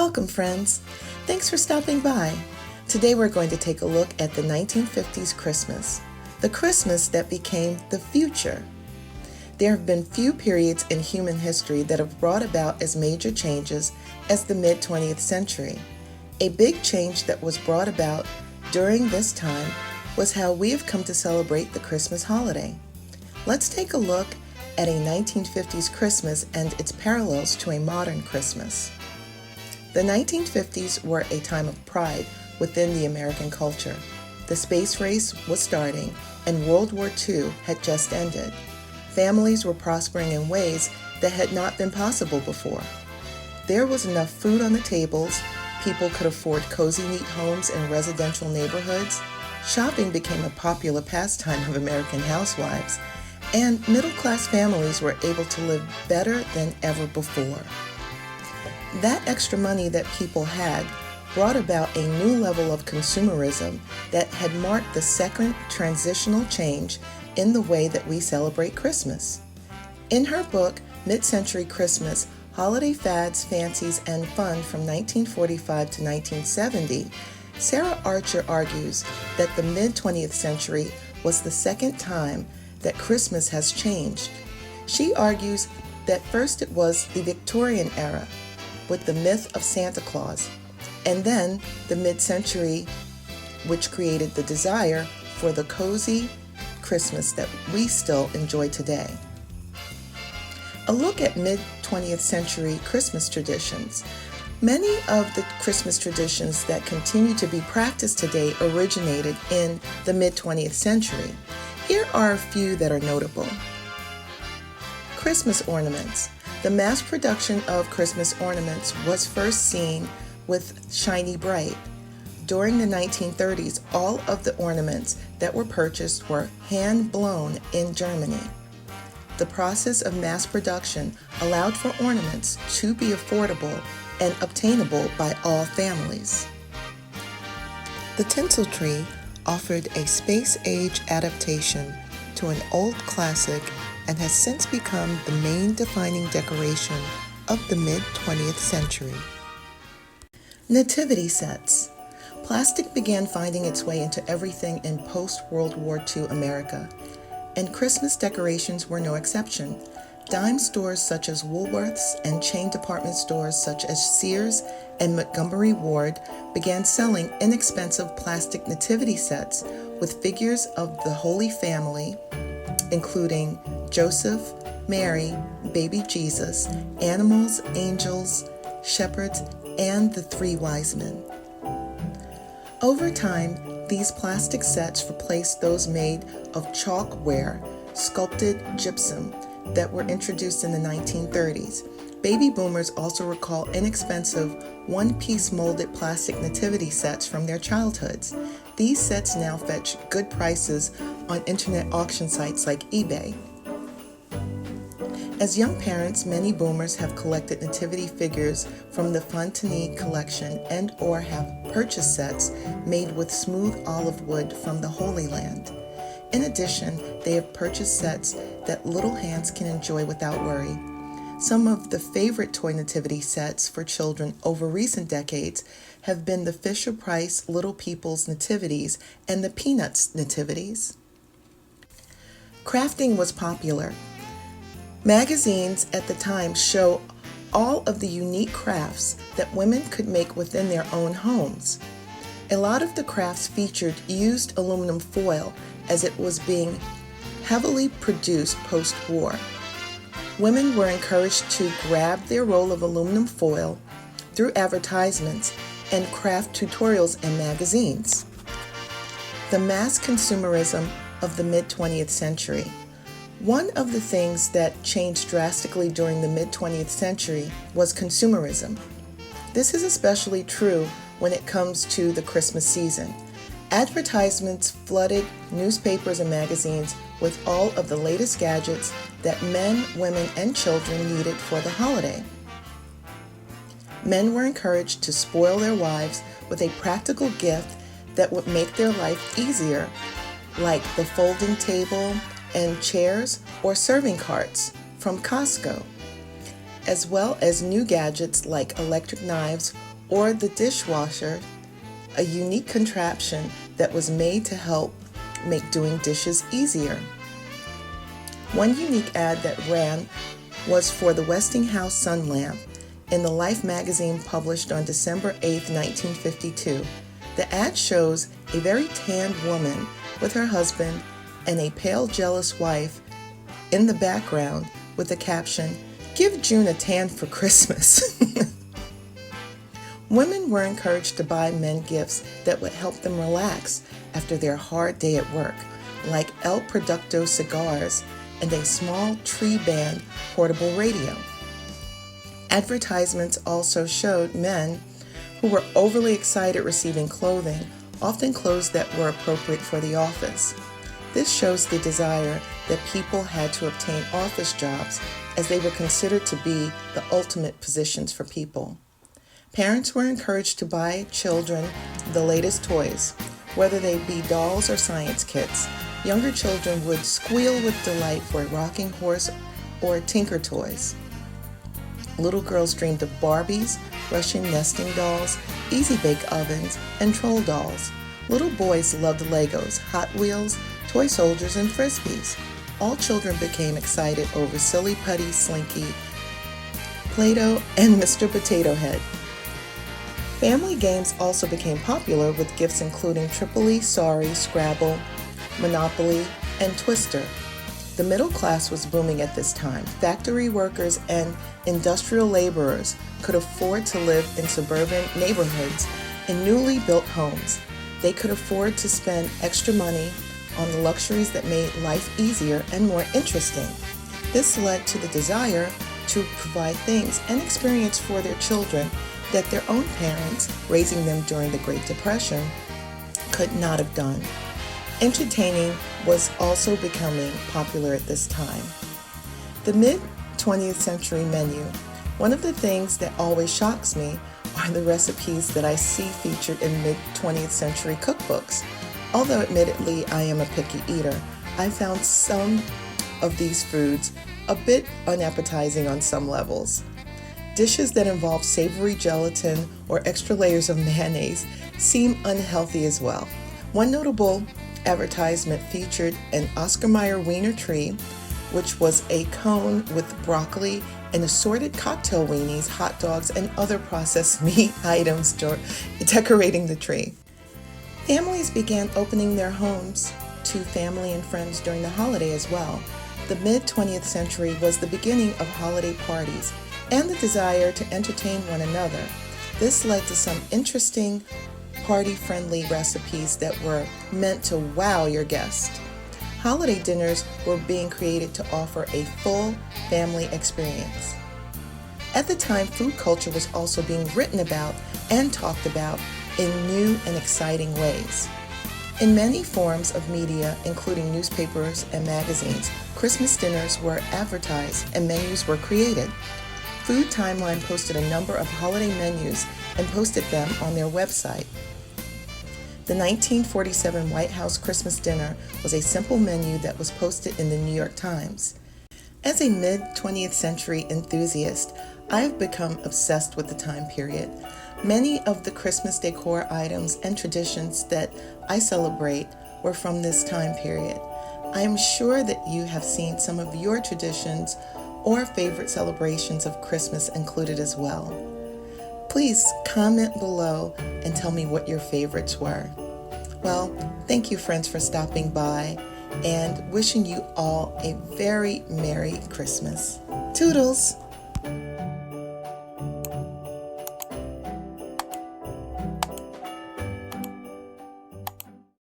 Welcome, friends. Thanks for stopping by. Today we're going to take a look at the 1950s Christmas, the Christmas that became the future. There have been few periods in human history that have brought about as major changes as the mid-20th century. A big change that was brought about during this time was how we have come to celebrate the Christmas holiday. Let's take a look at a 1950s Christmas and its parallels to a modern Christmas. The 1950s were a time of pride within the American culture. The space race was starting and World War II had just ended. Families were prospering in ways that had not been possible before. There was enough food on the tables, people could afford cozy, neat homes in residential neighborhoods, shopping became a popular pastime of American housewives, and middle-class families were able to live better than ever before. That extra money that people had brought about a new level of consumerism that had marked the second transitional change in the way that we celebrate Christmas. In her book, Mid-Century Christmas, Holiday Fads, Fancies, and Fun from 1945 to 1970, Sarah Archer argues that the mid-20th century was the second time that Christmas has changed. She argues that first it was the Victorian era with the myth of Santa Claus, and then the mid-century, which created the desire for the cozy Christmas that we still enjoy today. A look at mid-20th century Christmas traditions. Many of the Christmas traditions that continue to be practiced today originated in the mid-20th century. Here are a few that are notable. Christmas ornaments. The mass production of Christmas ornaments was first seen with Shiny Bright. During the 1930s, all of the ornaments that were purchased were hand-blown in Germany. The process of mass production allowed for ornaments to be affordable and obtainable by all families. The tinsel tree offered a space-age adaptation to an old classic and has since become the main defining decoration of the mid-20th century. Nativity sets. Plastic began finding its way into everything in post-World War II America, and Christmas decorations were no exception. Dime stores such as Woolworths and chain department stores such as Sears and Montgomery Ward began selling inexpensive plastic nativity sets with figures of the Holy Family, including Joseph, Mary, baby Jesus, animals, angels, shepherds, and the three wise men. Over time, these plastic sets replaced those made of chalkware, sculpted gypsum, that were introduced in the 1930s. Baby boomers also recall inexpensive one-piece molded plastic nativity sets from their childhoods. These sets now fetch good prices on internet auction sites like eBay. As young parents, many boomers have collected nativity figures from the Fontenay collection and or have purchased sets made with smooth olive wood from the Holy Land. In addition, they have purchased sets that little hands can enjoy without worry. Some of the favorite toy nativity sets for children over recent decades have been the Fisher-Price Little People's Nativities and the Peanuts Nativities. Crafting was popular. Magazines at the time show all of the unique crafts that women could make within their own homes. A lot of the crafts featured used aluminum foil as it was being heavily produced post-war. Women were encouraged to grab their roll of aluminum foil through advertisements and craft tutorials in magazines. The mass consumerism of the mid-20th century. One of the things that changed drastically during the mid-20th century was consumerism. This is especially true when it comes to the Christmas season. Advertisements flooded newspapers and magazines with all of the latest gadgets that men, women, and children needed for the holiday. Men were encouraged to spoil their wives with a practical gift that would make their life easier, like the folding table and chairs or serving carts from Costco, as well as new gadgets like electric knives or the dishwasher, a unique contraption that was made to help make doing dishes easier. One unique ad that ran was for the Westinghouse sun lamp in the Life magazine published on December 8, 1952. The ad shows a very tanned woman with her husband and a pale, jealous wife in the background with the caption, "Give June a tan for Christmas." Women were encouraged to buy men gifts that would help them relax after their hard day at work, like El Producto cigars and a small tree band portable radio. Advertisements also showed men who were overly excited receiving clothing, often clothes that were appropriate for the office. This shows the desire that people had to obtain office jobs, as they were considered to be the ultimate positions for people. Parents were encouraged to buy children the latest toys, whether they be dolls or science kits. Younger children would squeal with delight for a rocking horse or Tinker toys. Little girls dreamed of Barbies, Russian nesting dolls, Easy Bake ovens, and troll dolls. Little boys loved Legos, Hot Wheels, toy soldiers, and Frisbees. All children became excited over Silly Putty, Slinky, Play-Doh, and Mr. Potato Head. Family games also became popular with gifts including Tripoli, Sorry, Scrabble, Monopoly, and Twister. The middle class was booming at this time. Factory workers and industrial laborers could afford to live in suburban neighborhoods in newly built homes. They could afford to spend extra money on the luxuries that made life easier and more interesting. This led to the desire to provide things and experience for their children that their own parents, raising them during the Great Depression, could not have done. Entertaining was also becoming popular at this time. The mid-20th century menu. One of the things that always shocks me are the recipes that I see featured in mid-20th century cookbooks. Although admittedly I am a picky eater, I found some of these foods a bit unappetizing on some levels. Dishes that involve savory gelatin or extra layers of mayonnaise seem unhealthy as well. One notable advertisement featured an Oscar Mayer Wiener tree, which was a cone with broccoli and assorted cocktail weenies, hot dogs, and other processed meat items decorating the tree. Families began opening their homes to family and friends during the holiday as well. The mid-20th century was the beginning of holiday parties and the desire to entertain one another. This led to some interesting party-friendly recipes that were meant to wow your guest. Holiday dinners were being created to offer a full family experience. At the time, food culture was also being written about and talked about in new and exciting ways. In many forms of media, including newspapers and magazines, Christmas dinners were advertised and menus were created. Food Timeline posted a number of holiday menus and posted them on their website. The 1947 White House Christmas dinner was a simple menu that was posted in the New York Times. As a mid-20th century enthusiast, I have become obsessed with the time period. Many of the Christmas decor items and traditions that I celebrate were from this time period. I am sure that you have seen some of your traditions or favorite celebrations of Christmas included as well. Please comment below and tell me what your favorites were. Well, thank you friends for stopping by and wishing you all a very Merry Christmas. Toodles!